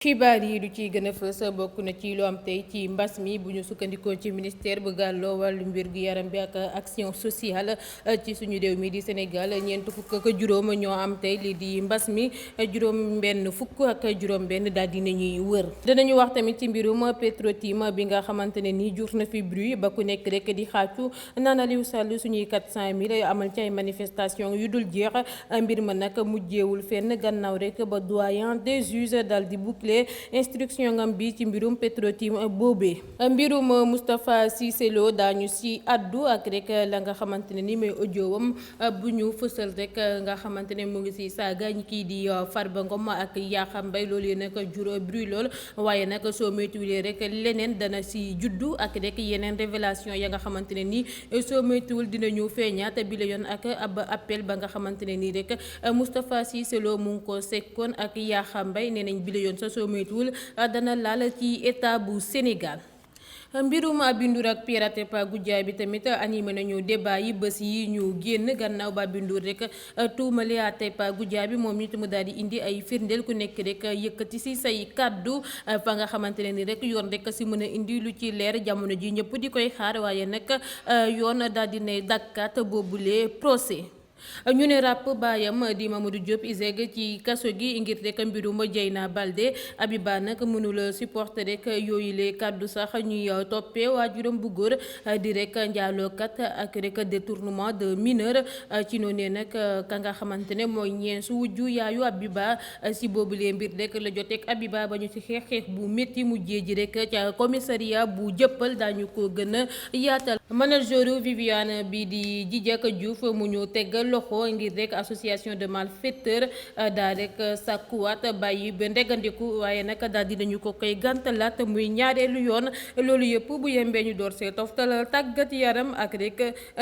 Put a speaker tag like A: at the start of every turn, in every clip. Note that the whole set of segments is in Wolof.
A: xibaar yi lu ciy gën a fës bokk na ci lu am tey ci mbas mi bu ñu sukkandikoo ci ministère bu gàlloo wàllu mbir gu yaram bi ak action sociale ci suñu réew mi di Sénégal ñeent fukk ak juróom ñoo am tey lii di mbas mi juróom benn fukk ak juróom benn daal di nañuy wër. danañu wax tamit ci mbirum Petro-Tim bi nga xamante ne ni jur na fi bruit ba ku nekk rek di xaacu naan Aliou Sall suñuy 400 000 amal ci ay manifestation yu dul jeex mbir ma nag mujjeewul fenn gannaaw rek ba doyen des juges daal di boucler instruction ngam bi ci mbirum Petro-Tim boobee. mbirum Moustapha Cissé Lo daañu si addu ak rek la nga xamante ne ni mooy audiowam bu ñu fësal rek nga xamante ne mu ngi si saaga ñi kii di Farba Ngom ak Yakham Mbaye loolu yéen nag jur bruit lool waaye nag soo moytuwulee rek leneen dana si juddu ak rek yeneen révélation ya nga xamante ne ni soo moytuwul dinañu feeñaat bi la yoon ak ab appel ba nga xamante ne nii rek Moustapha Cissé Lo mu ngi ko sekkoon ak Yakham Mbaye nee nañ bi la yoon sa soo moytuwul dana laal ci état bu Sénégal. mbirum Aby Ndour ak Pierre Atepa Goudiaby bi tamit animé nañu débat yi bés yi ñu génn gannaaw ba Aby Ndour rek tuumale Atepa Goudiaby bi moom it mu daal di indi ay firndeel ku nekk rek yëkkati si say kàddu fa nga xamante ne ni rek yoon rek si mën a indi lu ci leer jamono ji ñëpp di koy xaar waaye nag yoon daal di ne dakkat boobule procès. ñu ne ràpp baayam di Mamadou Diop ISEG ci kaso gi ngir rek mbirum Dieyna Baldé Abiba nag mënula supporter rek yooyu lee kàddu sax ñuy toppee waajuram bu góor di rek njaalookat ak rek détournement de mineur ci noonu nag ka nga xamante ne mooy ñeensu wujju yaayu Abiba si boobu lee mbir rek la joteeg Abiba ba ñu ci xeex bu métti mujjee ji rek ca commissariat bu jëppal daañu ko gën a yaatal. manageru Viviane bi di Djidiack Diouf mu ñu teggal loxo ngir rek association de malfaiteurs daal rek sàkkuwaat bàyyi ba ndegandiku waaye nag daal dinañu ko koy gàntalaat muy ñaareelu yoon loolu yëpp bu yembee ñu door see toftal tàggat yaram ak rek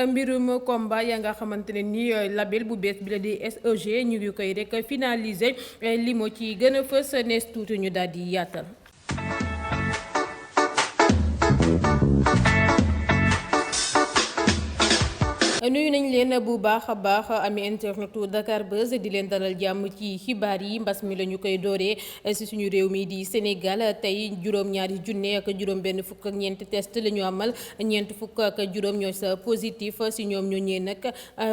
A: mbirum combat ya nga xamante ne ni label bu bees bi la di SEG ñu ngi koy rek finaliser li moo ci gën a fës nees tuuti ñu daal di yaatal. nuyu nañ leen bu baax a baax ami internetu Dakar Buzz di leen dalal jàmm ci xibaar yi mbas mi la ñu koy dooree si suñu réew mi di Sénégal tey juróom-ñaari junne ak juróom-benn fukk ak ñeenti test la ñu amal ñeent fukk ak juróom ñoo sa positif si ñoom ñoo ñee nag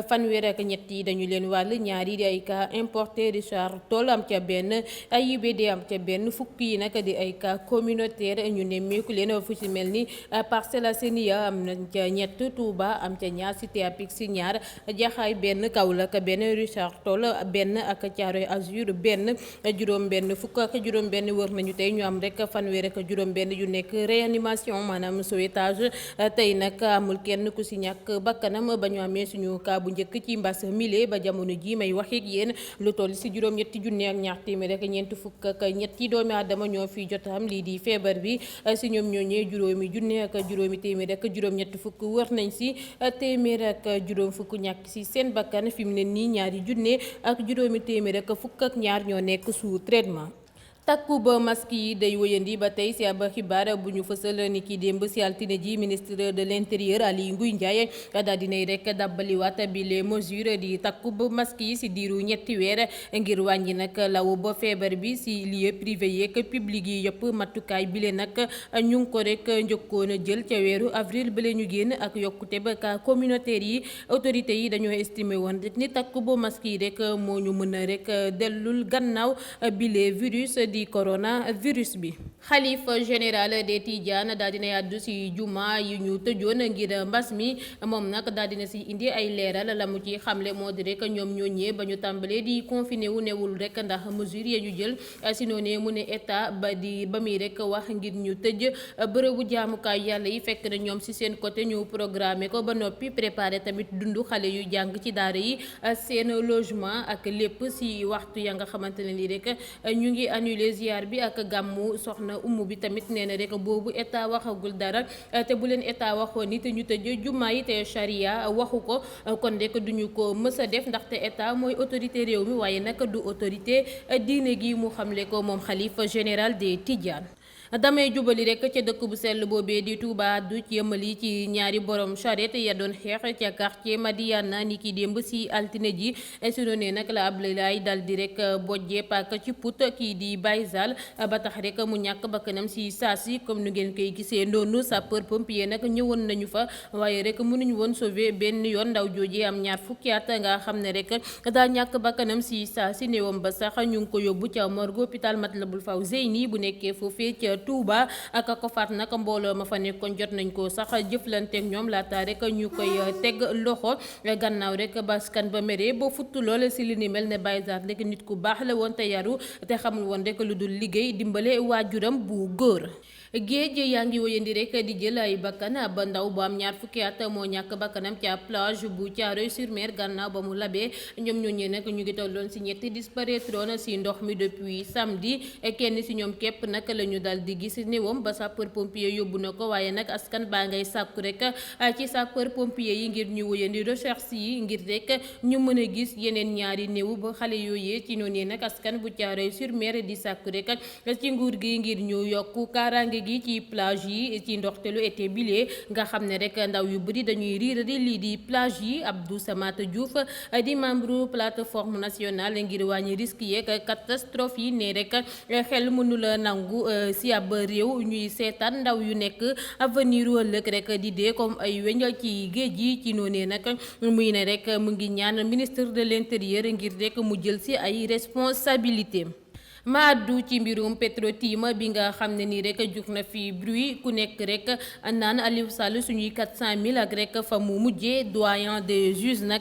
A: fanweer ak ñett yi dañu leen wàll ñaari di ay cas importé Richard Toll am ca benn AIBD am ca benn fukk yi nag di ay cas communautaire ñu nemmeeku leen fu ci mel ni Parcelles Assainies am na ca ñett Touba am ca ñaar Cité si ñaar Jaxaay benn Kaolack benn Richard Toll benn ak Thiaroye Azur benn juróom benn fukk ak juróom benn wër nañu tey ñu am rek fanweer ak juróom benn yu nekk réanimation maanaam sauvetage tey nag amul kenn ku si ñàkk bakkanam ba ñu amee suñu cas bu njëkk ci mbas mile ba jamono ji may wax ak yéen lu toll si juróom-ñetti junne ak ñaar téeméer rek ñeent fukk ak ñetti doomi aadama ñoo fi jot am lii di feebar bi si ñoom ñooñee juróomi junne ak juróomi téeméer rek juróom-ñetti fukk wër nañ si téeméer ak juróom fukk ñàkk ci seen bakkan fi mu ne nii ñaari junne ak juróomi téeméer ak fukk ak ñaar ñoo nekk sous traitement. takku ba masque yi day wëyandi ba tey si ab xibaar bu ñu fësal ni ki démb si altine ji ministre de l'intérieur Aly Ngouille Ndiaye daal dinay rek dàbbaliwaat bi les mesures di takku ba masque yi si diiru ñetti weer ngir wàññi nag law ba feebar bi si lieu privé yeeg public yi yëpp matukaay bile nag ñu ngi ko rek njëkkoon a jël ca weeru avril bale ñu génn ak yokkute ba cas communautaire yi autorités yi dañoo estimé woon rek ni takku ba masque yi rek moo ñu mën a rek dellul gannaaw bile virus di coronavirus bi. xalifa général des Tidianes daal dina yàddu si juma yu ñu tëjoon ngir mbas mi moom nag daal dina si indi ay leeral la mu ci xamle moo di rek ñoom ñooñee ba ñu tàmbalee di confiné wu newul rek ndax mesure ya ñu jël si noonee mu ne état ba muy rek wax ngir ñu tëj bërëbu jaamukaay yàlla yi fekk na ñoom si seen côté ñu programmé ko ba noppi préparé tamit dundu xale yu jàng ci daara yi seen logement ak lépp si waxtu ya nga xamante ne ni rek ñu ngi annulé ziar bi ak gàmmu soxna umu bi tamit nee na rek boobu état waxagul dara te bu leen état waxoon ni te ñu tëj jumaa yi te charia waxu ko kon rek duñu ko mës a def ndaxte état mooy autorité réew mi waaye nag du autorité diine gi mu xamle ko moom xalifa général des Tidianes. damay jubali rek ca dëkk bu sell boobee di Touba du ci yëmali ci ñaari borom charrette ya doon xeex ca quartier Madiana ni ki démb si altine ji su ne nag la Abdoulaye dal di rek bojjee paaka ci put kii di Baye Zal ba tax rek mu ñàkk bakkanam si saa si comme nu ngeen koy gisee noonu sapeur pompier nag ñëwoon nañu fa waaye rek mënuñu woon sauver benn yoon ndaw jooje am ñaar fukki at nga xam ne rek daa ñàkk bakkanam si saa si néewam ba sax ñu ngi ko yóbbu ca morgue hôpital Matlaboul Fawzeyni bu nekkee foofee ca Touba ak ko faat nag mbooloo ma fa nekkoon jot nañ ko sax jëflanteeg ñoom laata rek ñu koy teg loxo gannaaw rek baskan ba mere ba futt lool si li ni mel ne Baye Zar rek nit ku baax la woon te yaru te xamul woon rek lu dul liggéey dimbale waajuram bu góor. géej yaa ngi wëyandi rek di jël ay bakkan ba ndaw bu am ñaar fukki at moo ñàkk bakkanam ca plage bu Thiaroye-sur-Mer gannaaw ba mu labee ñoom ñooñee nag ñu ngi tolloon si ñetti disparaîtroon si ndox mi depuis samedi kenn si ñoom képp nag la ñu dal di gis néewam ba sapeur pompier yóbbu na ko waaye nag askan baa ngay sàkku rek ci sapeur pompier yi ngir ñu wëyandi recherche yi ngir rek ñu mën a gis yeneen ñaari néew ba xale yooyee ci noonu nag askan bu Thiaroye-sur-Mer di sàkku rek ci nguur gi ngir ñu yokku kaaraange gi ci plage yi ci ndoxtelu été bile nga xam ne rek ndaw yu bëri dañuy riirari lii di plage yi. Abdou Samata Diouf di membre plateforme nationale ngir wàññi risque yeeg catastrophe yi ne rek xel mënula nangu si ab réew ñuy seetaan ndaw yu nekk avenir ëllëg rek di dee comme ay weñ ci géej gi ci noonee nag muy ne rek mu ngi ñaan ministre de l'intérieur ngir rek mu jël si ay responsabilités. ma addu ci mbirum Petro-Tim bi nga xam ne nii rek jug na fi bruit ku nekk rek naan Aliou Sall suñuy 400 000 ak rek fa mu mujjee doyen des juges nag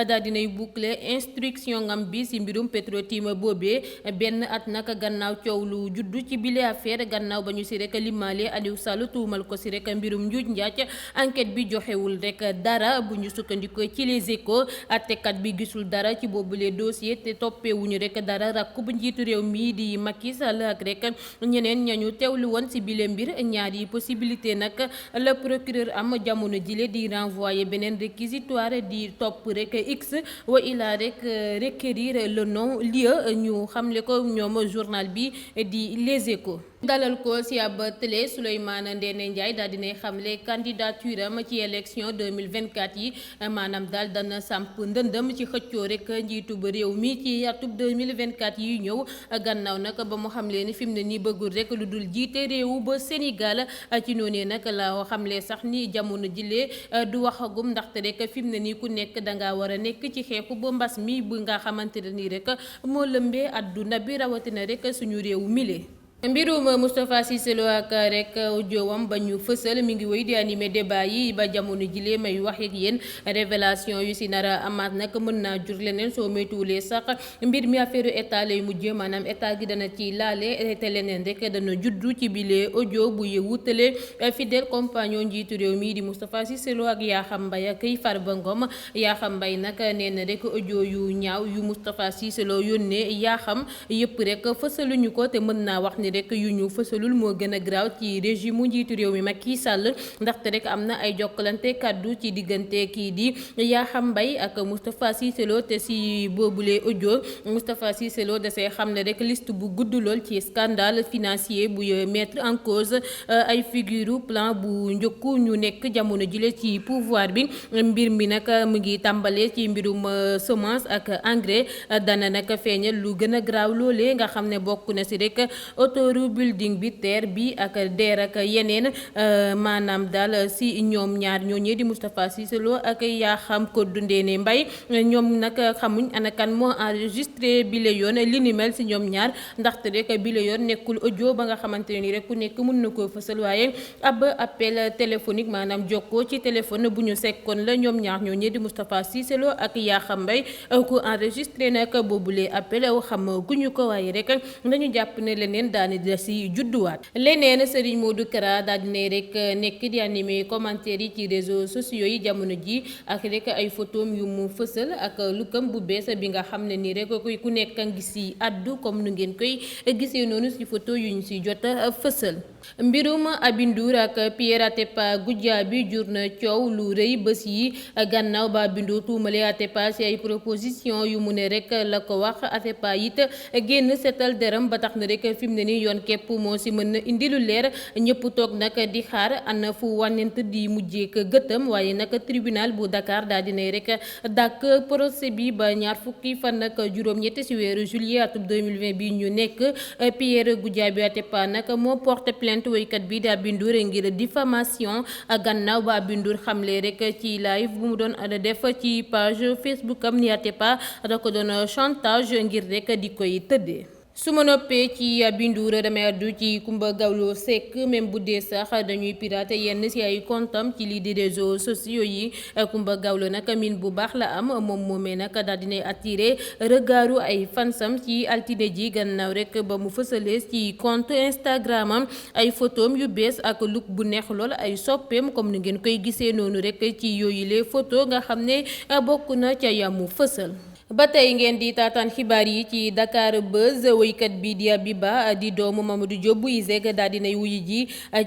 A: daal dinay boucler instruction ngam bi si mbirum Petro-Tim boobee benn at nag gannaaw coow lu juddu ci bile affaire gannaaw ba ñu si rek limaale Aliou Sall tuumal ko si rek mbirum njuuj njaaj enquête bi joxewul rek dara bu ñu sukkandikoo ci les Échos àttekat bi gisul dara ci boobule dossier te toppeewuñu rek dara rakku bu njiitu réew mi di Macky Sall ak rek ñeneen ñañu teewlu woon ci bile mbir ñaari possibilité nag le procureur am jamono jile di renvoyer beneen réquisitoire di topp rek x wa ila rek requérir le non lieu ñu xamle ko ñoom journal bi di Les Échos. dalal ko ci ab télé Souleymane Ndéné Ndiaye daal dinay xamle candidature am ci élection 2024 yi maanaam daal dana samp ndëndëm ci xëccoo rek njiitu ba réew mi ci atub 2024 yi ñëw gannaaw nag ba mu xamle ni fi mu ne nii bëggul rek lu dul jiite réew ba Sénégal ci noonee nag la xamle sax ni jamono jilee du waxagum ndaxte rek fi mu ne nii ku nekk dangaa war a nekk ci xeexu ba mbas mi bu nga xamante ne nii rek moo lëmbee àdduna bi rawatina rek suñu réew mile. mbirum Moustapha Cissé Lo ak rek audiowam ba ñu fësal mi ngi wéy di animé débat yi ba jamono jilee may wax ak yéen révélation yu si nara amaat nag mën naa jur leneen soo moytuwulee sax mbir mi affaire état lay mujjee maanaam état gi dana ci laale te leneen rek dana juddu ci bile audio bu wutale fidèle compagnon njiitu réew mi di Moustapha Cissé Lo ak Yakham Mbaye ak Farba Ngom Yakham Mbaye nag nee na rek audio yu ñaaw yu Moustapha Cissé Lo yónnee Yakham yëpp rek fësaluñu ko te mën naa wax ni rek yu ñu fësalul moo gën a graaw ci régime mu njiitu réew mi Macky Sall ndaxte rek am na ay jokkalante kàddu ci diggante kii di Yakham Mbaye ak Moustapha Cissé Lo te si boobule audio Moustapha Cissé Lo dasee xam ne rek liste bu gudd lool ci scandale financier bu mettre en cause ay figure plan bu njëkku ñu nekk jamono jile ci pouvoir bi mbir mi nag mu ngi tàmbalee ci mbirum semence ak engrais dana nag feeñal lu gën a graaw loolee nga xam ne bokk na si rek autoroute building bi terre bi ak DER ak yeneen maanaam daal si ñoom ñaar ñooñee di Moustapha Cissé Lo ak Yakham Codou Ndéné Mbaye ñoom nag xamuñ ana kan moo enregistré bile yoon li ni mel si ñoom ñaar ndaxte rek bile yoon nekkul audio ba nga xamante ne ni rek ku nekk mën na koo fësal waaye ab appel téléphonique maanaam jokkoo ci téléphone bu ñu sekkoon la ñoom ñaar ñooñee di Moustapha Cissé Lo ak Yakham Mbaye ku enregistré nag boobule appel xam guñu ko waaye rek nañu jàpp ne leneen daani da si judduwaat leneen Serigne Modou Kara daal dina rek nekk di animé commentaire yi ci réseaux sociaux yi jamono ji ak rek ay photom yu mu fësal ak lukkam bu bees bi nga xam ne nii rek ku nekk ngi si addu comme nu ngeen koy gisee noonu si photo yu ñu si jot a fësal. mbirum Aby Ndour ak Pierre Atepa Goudiaby jur na coow lu rëy bés yi gannaaw ba Aby Ndour tuumale Atepa si ay proposition yu mu ne rek la ko wax Atepa it génn seetal deram ba tax na rek fi mu ne ni ni yoon képp moo si mën a indi lu leer ñëpp toog nag di xaar ana fu wànnent di mujjee ak gëttam waaye nag tribunal bu Dakar daal dinay rek dàkk procès bi ba ñaar fukki fan ak juróom-ñett si weeru juillet atum 2020 bi ñu nekk. Pierre Goudiaby Atepa nag moo porté plainte woykat bi di Aby Ndour ngir diffamation gannaaw ba Aby Ndour xamle rek ci live bu mu doon def ci page Facebook am ni Atepa da ko doon chantage ngir rek di koy tëddee. su ma noppee ci Aby Ndour damay addu ci Coumba Gawlo Seck même bu dee sax dañuy pirater yenn ci ay comptam ci lii di réseaux sociaux yi Coumba Gawlo nag min bu baax la am moom moomee nag daal dinay attiré regardu ay fansam ci altine ji gannaaw rek ba mu fësalee ci compte Instagram am ay photom yu bees ak look bu neex lool ay soppeem comme ni ngeen koy gisee noonu rek ci yooyu les photos nga xam ne bokk na ca yamu fësal. ba tey ngeen di taataan xibaar yi ci Dakar Buzz woykat bi di Abiba di doomu Mamadou Diop bu ISEG daal dinay wuyu ji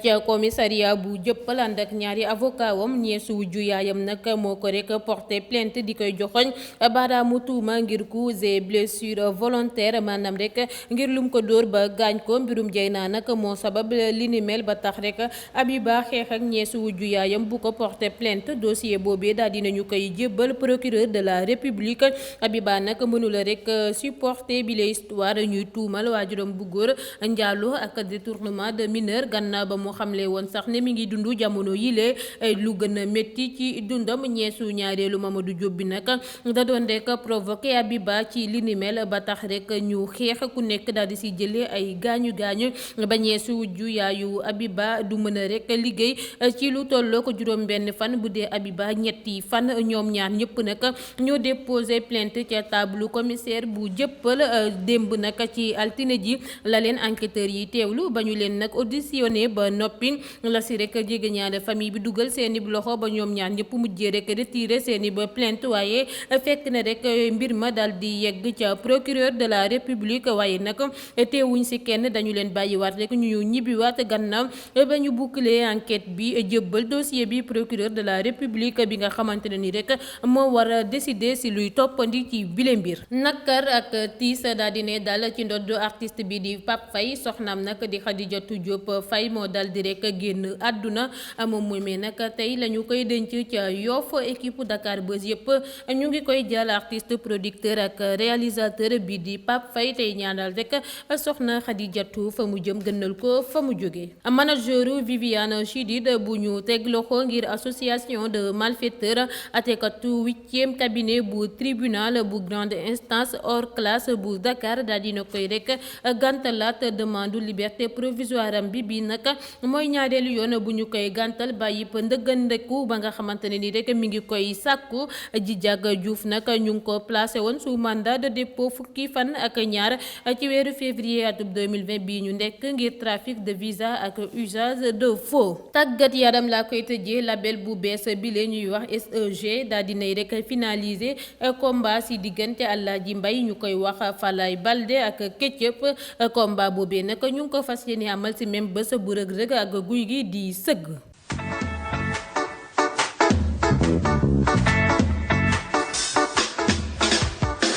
A: ca commissariat bu Jëppal ànd ak ñaari avocat wam ñeesu wujju yaayam nag moo ko rek porté plainte di koy joxoñ baaraamu tuuma ngir coups et blessures volontaires maanaam rek ngir lum ko dóor ba gaañ ko mbirum jey naa nag moo sabab li ni mel ba tax rek Abiba xeex ak ñeesu wujju yaayam bu ko porté plainte dossier boobee daal dinañu koy jébbal procureur de la République. Abiba nag mënula rek supporter bi la histoire ñuy tuumal waajuram bu góor njaaloo ak détournement de mineur gannaaw ba mu xamle woon sax ne mi ngi dund jamono yile lu gën a métti ci dundam ñeesu ñaareelu Mamadou Diop bi nag da doon rek provoqué Abiba ci li ni mel ba tax rek ñu xeex ku nekk daal di si jëlee ay gaañu gaañu ba ñeesu wujju yaayu Abiba du mën a rek liggéey ci lu tolloo ko juróom benn fan bu dee Abiba ñetti fan ñoom ñaar ñëpp nag ñoo déposé plainte ca table commissaire bu Jëppal démb nag ci altine ji la leen enquêteurs yi teewlu ba ñu leen nag auditionné ba noppi la si rek jege ñaare famille bi dugal seeni loxo ba ñoom ñaar ñëpp mujjee rek retiré seeni ba plainte waaye fekk na rek mbir ma daal di yegg ca procureur de la République waaye nag teewuñ si kenn dañu leen bàyyiwaat rek ñu ñibbiwaat gannaaw ba ñu boucler enquête bi jëbbal dossier bi procureur de la République bi nga xamante ne ni rek moo war a décider si luy toppandi ci bile mbir. nakar ak tiis daal di ne dal ci ndodd artiste bi di Pape Faye soxnaam nag di Khadijatou Diop Faye moo dal di rek génn àdduna moom moomee nag tey la ñu koy denc ca Yoff équipe Dakar Buzz yëpp ñu ngi koy jàll artiste producteur ak réalisateur bi di Pape Faye tey ñaanal rek soxna Khadijatou fa mu jëm gënal ko fa mu jógee. manageru Viviane Chidid bu ñu teg loxo ngir association de malfaiteurs atekatu 8e cabinet bu tribunal bu grande instance hors classe bu Dakar daal dina koy rek gàntalaat demande liberté provisoire am bi nag mooy ñaareelu yoon bu ñu koy gàntal bàyyi pa ndëggandeku ba nga xamante ne ni rek mi ngi koy sàkku ji jag Diouf nag ñu ngi ko placé woon sous mandat de dépôt fukki fan ak ñaar ci weeru février atum 2020 bii ñu nekk ngir trafic de visa ak usage de faux. tàggat yaram laa koy tëjee label bu bees bi la ñuy wax SEG daal dinay rek finaliser combat si diggante Alaaji Mbay ñu koy wax Falaye Balde ak Ketchup combat boobee nag ñu ngi ko fas yéene amal si même bés bu Reug Reug ak Gouye Gui di sëgg.